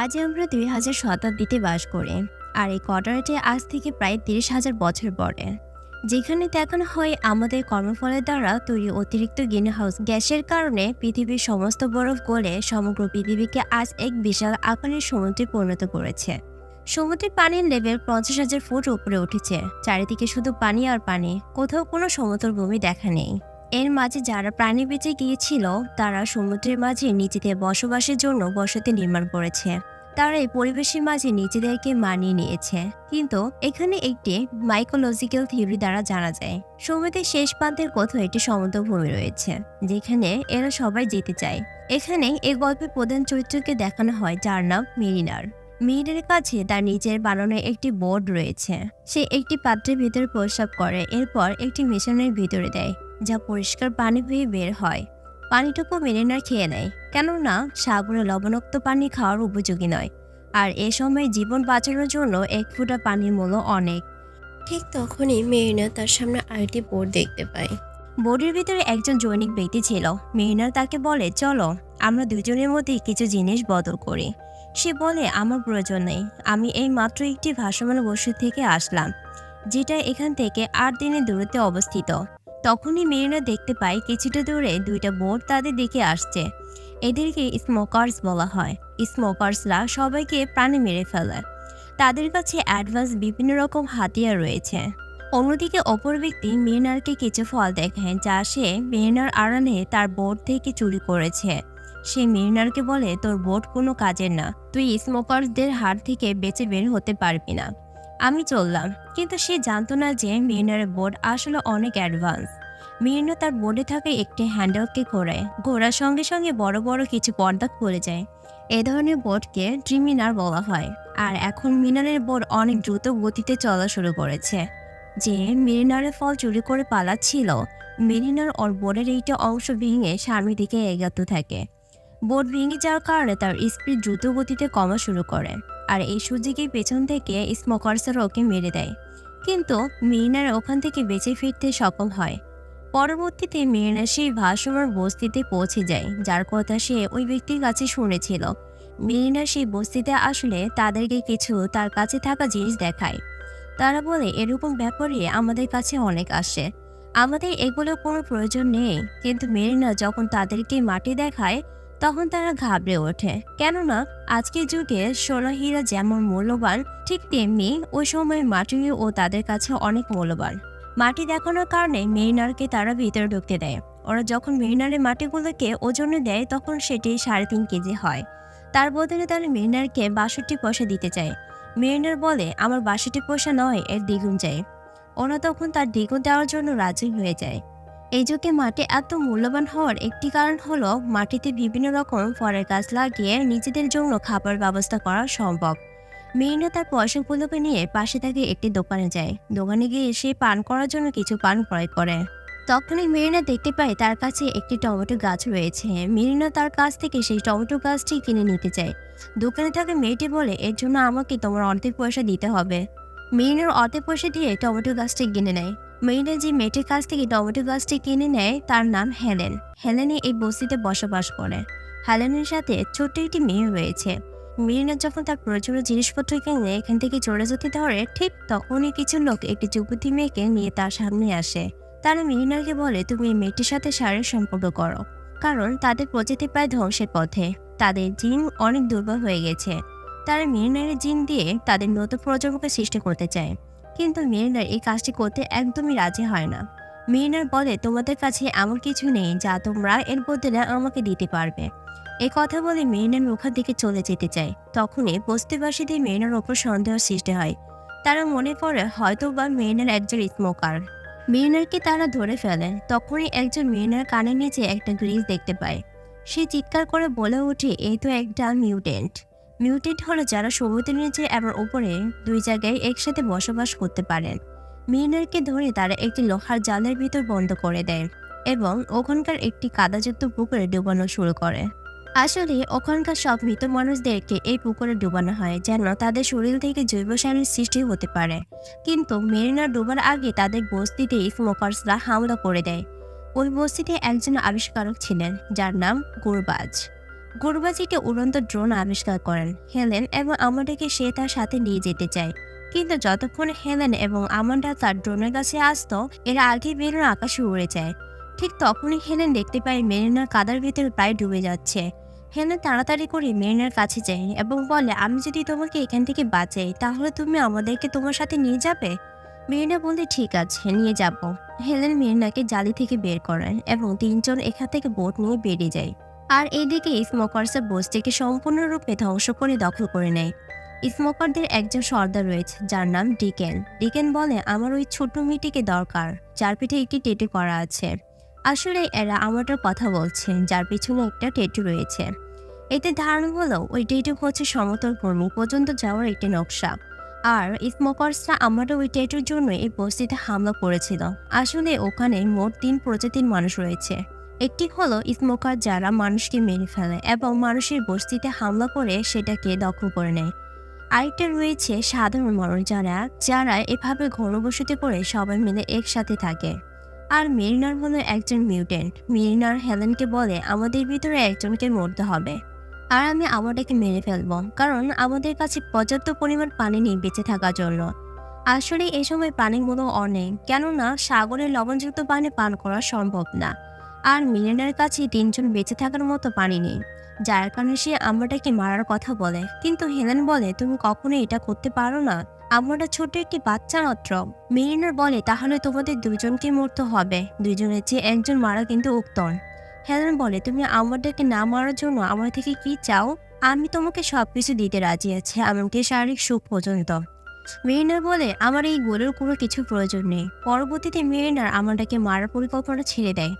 আজ আমরা ২০০০ শতাব্দীতে বাস করি। আর এই কোয়ার্টারটি আজ থেকে প্রায় ৩০,০০০ বছর পরে, যেখানে দেখানো হয় আমাদের কর্মফলের দ্বারা তৈরি অতিরিক্ত গ্রিনহাউস গ্যাসের কারণে পৃথিবীর সমস্ত বরফ গলে সমগ্র পৃথিবীকে আজ এক বিশাল আকারের সমুদ্রে পরিণত করেছে। সমুদ্রের পানির লেভেল ৫০,০০০ ফুট উপরে উঠেছে। চারিদিকে শুধু পানি আর পানি, কোথাও কোনো সমতল ভূমি দেখা নেই। এর মাঝে যারা প্রাণী বেঁচে গিয়েছিল তারা সমুদ্রের মাঝে নিজেদের বসবাসের জন্য বসতি নির্মাণ করেছে। তারা এই পরিবেশের মাঝে নিজেদেরকে মানিয়ে নিয়েছে। কিন্তু এখানে একটি মাইকোলজিক্যাল থিওরি দ্বারা জানা যায় সমুদ্রের শেষ প্রান্তের কোথাও একটি সমতল ভূমি রয়েছে, যেখানে এরা সবাই যেতে চায়। এখানে এই গল্পের প্রধান চরিত্রকে দেখানো হয়, যার নাম মেরিনার। মেরিনারের কাছে তার নিজের বানানো একটি বোর্ড রয়েছে। সে একটি পাত্রের ভিতরে প্রস্রাব করে, এরপর একটি মেশিনের ভিতরে দেয়, যা পরিষ্কার পানি হয়ে বের হয়। পানিটুকু মেরিনার খেয়ে নেয়, কেননা সাগরে লবণাক্ত পানি খাওয়ার উপযোগী নয়। আর এ সময় জীবন বাঁচানোর জন্য এক ফোঁটা পানির মূল্য অনেক। ঠিক তখনই মেরিনা তার সামনে আরেকটি বোর্ড দেখতে পায়। বোর্ডের ভিতরে একজন জৈনিক ব্যক্তি ছিল। মেরিনার তাকে বলে, চলো আমরা দুজনের মধ্যে কিছু জিনিস বদল করি। সে বলে, আমার প্রয়োজন নেই, আমি এই মাত্র একটি ভাসমান বস্তু থেকে আসলাম, যেটা এখান থেকে ৮ দিনের দূরত্বে অবস্থিত। তখনই মেরিনা দেখতে পায় কিছুটা দূরে দুইটা বোট তাদের দিকে আসছে। এদেরকে স্মোকার্স বলা হয়। স্মোকার্সরা সবাইকে প্রাণে মেরে ফেলে। তাদের কাছে অ্যাডভান্স বিভিন্ন রকম হাতিয়ার রয়েছে। অন্যদিকে অপর ব্যক্তি মেরিনারকে কিছু ফল দেখায়, যা সে মেরিনার আড়ালে তার বোট থেকে চুরি করেছে। সে মেরিনারকে বলে, তোর বোট কোনো কাজের না, তুই স্মোকার্সদের হাত থেকে বেঁচে বের হতে পারবি না, আমি চললাম। কিন্তু সে জানতো না যে মেরিনারের বোট আসলে অনেক অ্যাডভান্স। মেরিনা তার বোর্ডে থাকা একটি হ্যান্ডেলকে ঘোরার সঙ্গে সঙ্গে বড় বড় কিছু পর্দা খুলে যায়। এ ধরনের বোটকে ট্রিমিনার বলা হয়। আর এখন মিনারের বোট অনেক দ্রুত গতিতে চলা শুরু করেছে। যে মেরিনারের ফল চুরি করে পালাচ্ছিল, মেরিনার ওর বোর্ডের এইটা অংশ ভেঙে সামনের দিকে এগাতে থাকে। বোট ভেঙে যাওয়ার কারণে তার স্পিড দ্রুত গতিতে কমা শুরু করে। আর এই সুযোগেই পেছন থেকে স্মোকার্সরা ওকে মেরে দেয়। কিন্তু মেরিনার ওখান থেকে বেঁচে ফিরতে সক্ষম হয়। পরবর্তীতে মেরিনা সেই ভাসমান বস্তিতে পৌঁছে যায়, যার কথা সে ওই ব্যক্তির কাছে শুনেছিল। মেরিনা সেই বস্তিতে আসলে তাদেরকে কিছু তার কাছে থাকা জিনিস দেখায়। তারা বলে, এরকম ব্যাপারে আমাদের কাছে অনেক আসে, আমাদের এগুলো কোনো প্রয়োজন নেই। কিন্তু মেরিনা যখন তাদেরকে মাটি দেখায়, তখন তারা ঘাবড়ে ওঠে। কেননা আজকের যুগে সোনা হীরা যেমন মূল্যবান, ঠিক তেমনি ওই সময় মাটিও ও তাদের কাছে অনেক মূল্যবান। মাটি দেখানোর কারণে মেরিনারকে তারা ভিতরে ঢুকতে দেয়। ওরা যখন মেরিনারের মাটিগুলোকে ওজনে দেয়, তখন সেটি ৩.৫ কেজি হয়। তার বদলে তারা মেরিনারকে ৬২ পয়সা দিতে চায়। মেরিনার বলে, আমার ৬২ পয়সা নয়, এর দ্বিগুণ চাই। ওরা তখন তার দ্বিগুণ দেওয়ার জন্য রাজি হয়ে যায়। এই যুগে মাটি এত মূল্যবান হওয়ার একটি কারণ হলো, মাটিতে বিভিন্ন রকম ফলের গাছ লাগিয়ে নিজেদের জন্য খাবার ব্যবস্থা করা সম্ভব। মেরিনা তার পয়সাগুলোকে নিয়ে পাশে থেকে একটি দোকানে যায়। দোকানে গিয়ে সে পান করার জন্য কিছু পান ক্রয় করে। তখনই মেরিনা দেখতে পায় তার কাছে একটি টমেটো গাছ রয়েছে। মেরিনা তার কাছ থেকে সেই টমেটো গাছটি কিনে নিতে চায়। দোকানে থাকা মেয়েটি বলে, এর জন্য আমাকে তোমার অর্ধেক পয়সা দিতে হবে। মেরিনার অর্ধেক পয়সা দিয়ে টমেটো গাছটি কিনে নেয়। মেরিনা যে মেয়েটির কাছ থেকে টমেটো গাছটি কিনে নেয় তার নাম হেলেন। হেলেনে এই বস্তিতে বসবাস করে। হেলেনের সাথে ছোট্ট একটি মেয়ে রয়েছে। মেরিনা যখন তার প্রয়োজনীয় জিনিসপত্র কিনে এখান থেকে চলে যেতে ধরে, ঠিক তখনই কিছু লোক একটি যুবতী মেয়েকে নিয়ে তার সামনে আসে। তারা মেরিনাকে বলে, তুমি এই মেয়েটির সাথে শারীরিক সম্পর্ক করো, কারণ তাদের প্রজাতি প্রায় ধ্বংসের পথে। তাদের জিন অনেক দুর্বল হয়ে গেছে। তারা মেরিনারের জিন দিয়ে তাদের নতুন প্রজন্মকে সৃষ্টি করতে চায়। কিন্তু মেরিনার এই কাজটি করতে একদমই রাজি হয় না। মেরিনার বলে, তোমাদের কাছে এমন কিছু নেই যা তোমরা এর বদলে আমাকে দিতে পারবে। এই কথা বলে মেরিনার ওখান থেকে চলে যেতে চায়। তখনই বস্তিবাসীদের মেরিনার ওপর সন্দেহ সৃষ্টি হয়। তারা মনে করে হয়তো বা মেরিনার একজন স্মোকার। মেরিনারকে তারা ধরে ফেলে। তখনই একজন মেরিনার কানের নিচে একটা গ্রিজ দেখতে পায়। সে চিৎকার করে বলে ওঠে, এই তো একটা মিউটেন্ট। মিউটেন্ট হলো যারা সমুদ্রের নিচে এবং উপরে দুই জায়গায় একসাথে বসবাস করতে পারেন। মেরিনারকে ধরে তারা একটি লোহার জালের ভিতর বন্ধ করে দেয় এবং ওখানকার একটি কাদাযুক্ত পুকুরে ডুবানো শুরু করে। আসলে ওখানকার সব মৃত মানুষদেরকে এই পুকুরে ডুবানো হয়, যেন তাদের শরীর থেকে জৈব সারের সৃষ্টি হতে পারে। কিন্তু মেরিনা ডুবার আগে তাদের বস্তিতে স্মোকার্সরা হামলা করে দেয়। ওই বস্তিতে একজন আবিষ্কারক ছিলেন, যার নাম গুরবাজ। গুরবাজ একটি উড়ন্ত ড্রোন আবিষ্কার করেন হেলেন এবং আমান্ডাকে সে তার সাথে নিয়ে যেতে চায়। কিন্তু যতক্ষণ হেলেন এবং আমান্ডা তার ড্রোনের কাছে আসতো এর আগে মেরিনা আকাশে উড়ে যায়। ঠিক তখনই হেলেন দেখতে পায় মেরিনার কাদার ভিতরে প্রায় ডুবে যাচ্ছে। হেলেন তাড়াতাড়ি করে মেরিনার কাছে যায় এবং বলে, আমি যদি তোমাকে এখান থেকে বাঁচাই তাহলে তুমি আমাদেরকে তোমার সাথে নিয়ে যাবে? মেরিনা বলে, ঠিক আছে, নিয়ে যাব। হেলেন মেরিনাকে জালি থেকে বের করেন এবং তিনজন এখান থেকে বোট নিয়ে বেরিয়ে যায়। আর এদিকে স্মোকার্সের বস্তিকে সম্পূর্ণরূপে ধ্বংস করে দখল করে নেয়। স্মোকারদের একজন সর্দার রয়েছে যার নাম ডিকেন। ডিকেন বলে, আমার ওই ছোট মেয়েটিকে দরকার যার পিঠে একটি টেটু করা আছে। আসলে এরা আমারটার কথা বলছে যার পিছনে একটা টেটু রয়েছে। এতে ধারণা হলো ওই টেটু হচ্ছে সমতল ভূমি পর্যন্ত যাওয়ার একটি নকশা। আর স্মোকার্সরা আমারও ওই টেটুর জন্য এই বস্তিতে হামলা করেছিল। আসলে ওখানে মোট 3 প্রজাতির মানুষ রয়েছে। একটি হলো স্মোকার যারা মানুষকে মেরে ফেলে এবং মানুষের বস্তিতে হামলা করে সেটাকে দখল করে নেয়। আরেকটা রয়েছে সাধারণ মানুষ যারা যারা এভাবে ঘনবসতি করে সবাই মিলে একসাথে থাকে। আর মেরিনার হলো একজন মিউটেন্ট। মেরিনার হেলেনকে বলে, আমাদের ভিতরে একজনকে মরতে হবে আর আমি আমাদেরকে মেরে ফেলবো, কারণ আমাদের কাছে পর্যাপ্ত পরিমাণ পানি নেই বেঁচে থাকার জন্য। আসলে এই সময় পানিগুলো অনেক, কেননা সাগরের লবণযুক্ত পানি পান করা সম্ভব না। আর মিলেনার কাছে 3 জন বেঁচে থাকার মতো পানি নেই, যার কারণে সে আমাটাকে মারার কথা বলে। কিন্তু হেলেন বলে, তুমি কখনো এটা করতে পারো না, আমরা ছোট একটি বাচ্চা মাত্র। মেরিনার বলে, তাহলে তোমাদের 2 জনকে মরতে হবে, 2 জনের চেয়ে একজন মারা কিন্তু উত্তম। হেলেন বলে, তুমি আমাদেরকে না মারার জন্য আমার থেকে কি চাও? আমি তোমাকে সবকিছু দিতে রাজি আছি, এমনকি শারীরিক সুখ পর্যন্ত। মেরিনার বলে, আমার এই গোলের কোনো কিছু প্রয়োজন নেই। পরবর্তীতে মেরিনার আমাটাকে মারার পরিকল্পনা ছেড়ে দেয়।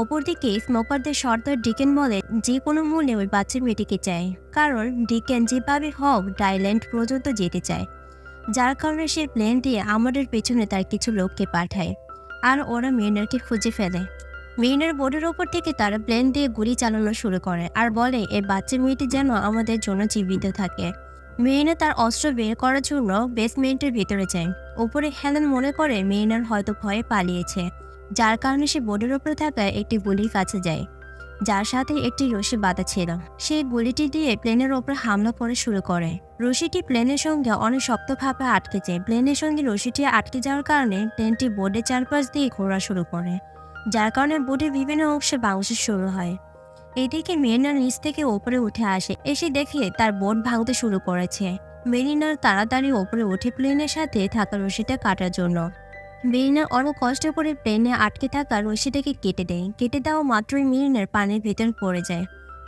অপরদিকে স্মোকারদের সর্দার ডিকেন বলে, যে কোনো মূল্যে ওই বাচ্চা মেয়েটিকে চায়, কারণ ডিকেন যেভাবে হোক ডাইল্যান্ড পর্যন্ত যেতে চায়। যার কারণে সে প্লেন দিয়ে আমাদের পেছনে তার কিছু লোককে পাঠায় আর ওরা মেরিনারকে খুঁজে ফেলে। মেরিনার বোর্ডের ওপর থেকে তারা প্লেন দিয়ে গুলি চালানো শুরু করে আর বলে, এই বাচ্চা মেয়েটি যেন আমাদের জন্য জীবিত থাকে। মেরিনা তার অস্ত্র বের করার জন্য বেসমেন্টের ভিতরে যায়। উপরে হেলেন মনে করে মেরিনার হয়তো ভয়ে পালিয়েছে, যার কারণে সে বোর্ডের ওপরে থাকা একটি গুলির কাছে যায় যার সাথে একটি রশি বাঁধা ছিল। সেই গুলিটি দিয়ে প্লেনের ওপর হামলা করা শুরু করে। রশিটি প্লেনের সঙ্গে অনেক শক্তভাবে আটকে যায়। প্লেনের সঙ্গে রশিটি আটকে যাওয়ার কারণে প্লেনটি বোর্ডের চারপাশ দিয়ে ঘোরা শুরু করে, যার কারণে বোর্ডের বিভিন্ন অংশে বাউন্স শুরু হয়। এদিকে মেরিনার নিচ থেকে ওপরে উঠে আসে, এসে দেখে তার বোট ভাঙতে শুরু করেছে। মেরিনার তাড়াতাড়ি ওপরে উঠে প্লেনের সাথে থাকা রশিটা কাটার জন্য। মেরিনার অনেক কষ্ট করে প্লেনে আটকে থাকা রশিটাকে কেটে দেয়। কেটে দেওয়া মাত্রই মেরিনার পানির ভেতর পড়ে যায়।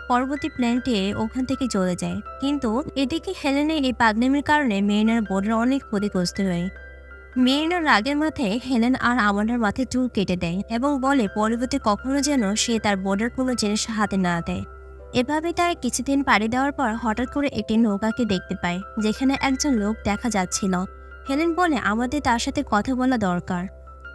পরবর্তী প্লেনটি ওখান থেকে চলে যায়। কিন্তু এদিকে হেলেনের এই পাগনামির কারণে মেরিনার বোর্ডের অনেক ক্ষতিগ্রস্ত হয়। মেরিনার রাগের মাথায় হেলেন আর আমান্ডার মাথায় চুল কেটে দেয় এবং বলে পরবর্তী কখনো যেন সে তার বোর্ডের কোনো জিনিস হাতে না দেয়। এভাবে তারা কিছুদিন পাড়ি দেওয়ার পর হঠাৎ করে একটি নৌকাকে দেখতে পায় যেখানে একজন লোক দেখা যাচ্ছিল। হেলেন বলে, আমাদের তার সাথে কথা বলা দরকার,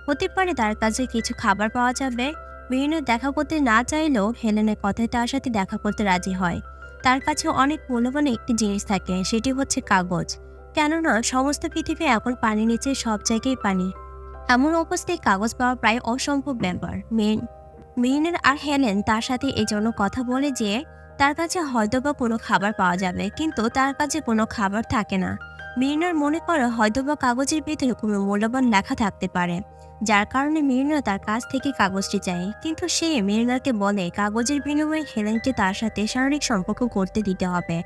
হতে পারে তার কাছে কিছু খাবার পাওয়া যাবে। মেরিনা দেখা করতে না চাইলেও হেলেনের কথায় তার সাথে দেখা করতে রাজি হয়। তার কাছে অনেক মূল্যবান একটি জিনিস থাকে, সেটি হচ্ছে কাগজ। কেননা সমস্ত পৃথিবী এখন পানি নিচে, সব জায়গায় পানি। এমন অবস্থায় কাগজ পাওয়া প্রায় অসম্ভব ব্যাপার। মেরিনার আর হেলেন তার সাথে এই জন্য কথা বলে যে তার কাছে হয়তোবা কোনো খাবার পাওয়া যাবে, কিন্তু তার কাছে কোনো খাবার থাকে না। মেরিনার মনে করে হয়তোবা কাগজের ভিতরে কোনো মূল্যবান লেখা থাকতে পারে, যার কারণে মেরিনা তার কাছ থেকে কাগজটি চায়। কিন্তু সে মেরিনাকে বলে কাগজের বিনিময়ে হেলেনকে তার সাথে শারীরিক সম্পর্ক করতে দিতে হবে।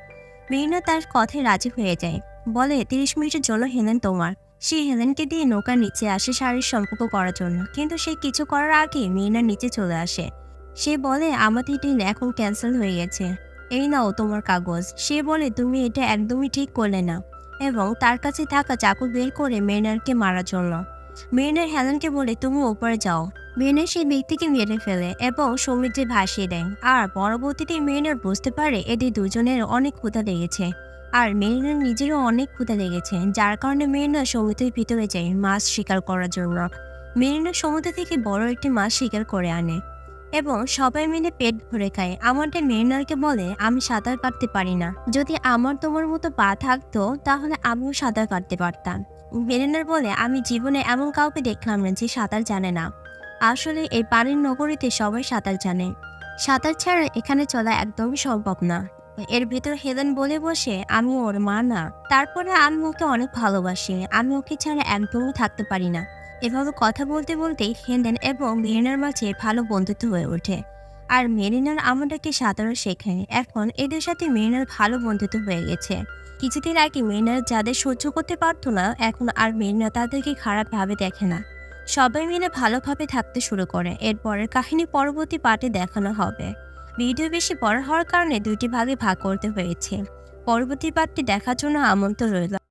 মেরিনা তার কথায় রাজি হয়ে যায়, বলে 30 মিনিটের জন্য হেলেন তোমার। সে হেলেনকে দিয়ে নৌকার নিচে আসে শারীরিক সম্পর্ক করার জন্য, কিন্তু সে কিছু করার আগে মেরিনার নিচে চলে আসে। সে বলে, আমাদের ডিল এখন ক্যান্সেল হয়ে গেছে, এই নাও তোমার কাগজ। সে বলে, তুমি এটা একদমই ঠিক করলে না, এবং তার কাছে থাকা চাকু বের করে মেরিনারকে মারার জন্য। মেরিনার হেলেনকে বলে, তুমি ওপরে যাও। মেরিনার সেই ব্যক্তিকে মেরে ফেলে এবং সমুদ্রে ভাসিয়ে দেয়। আর পরবর্তীতে মেরিনার বুঝতে পারে এদের দুজনের অনেক ক্ষুধা লেগেছে, আর মেরিনার নিজেরও অনেক ক্ষুধা লেগেছে, যার কারণে মেরিনা সমুদ্রের ভিতরে যায় মাছ শিকার করার জন্য। মেরিনা সমুদ্র থেকে বড় একটি মাছ শিকার করে আনে এবং সবাই মিলে পেট ভরে খায়। আমাদের মেরিনারকে বলে, আমি সাঁতার কাটতে পারি না, যদি আমার তোমার মতো পা থাকতো তাহলে আমিও সাঁতার কাটতে পারতাম। মেরিনার বলে, আমি জীবনে এমন কাউকে দেখলাম না যে সাঁতার জানে না। আসলে এই পানির নগরীতে সবাই সাঁতার জানে। সাঁতার ছাড়া এখানে চলা একদমই সম্ভব না। এর ভেতর হেলেন বলে বসে, আমি ওর মা না। তারপরে আমি ওকে অনেক ভালোবাসি, আমি ওকে ছাড়া একদমই থাকতে পারি না। এভাবে কথা বলতে বলতেই হেলেন এবং মেরিনার মাঝে ভালো বন্ধুত্ব হয়ে ওঠে। আর মেরিনার আমাদেরকে সাঁতারও শেখায়। এখন এদের সাথে মেরিনার ভালো বন্ধুত্ব হয়ে গেছে। কিছুদিন আগে মেরিনার যাদের সহ্য করতে পারতো না, এখন আর মেরিনা তাদেরকে খারাপভাবে দেখে না। সবাই মিলে ভালোভাবে থাকতে শুরু করে। এরপরের কাহিনী পরবর্তী পার্টে দেখানো হবে। ভিডিও বেশি বড় হওয়ার কারণে দুইটি ভাগে ভাগ করতে হয়েছে। পরবর্তী পার্টটি দেখার জন্য আমন্ত্রণ রইল।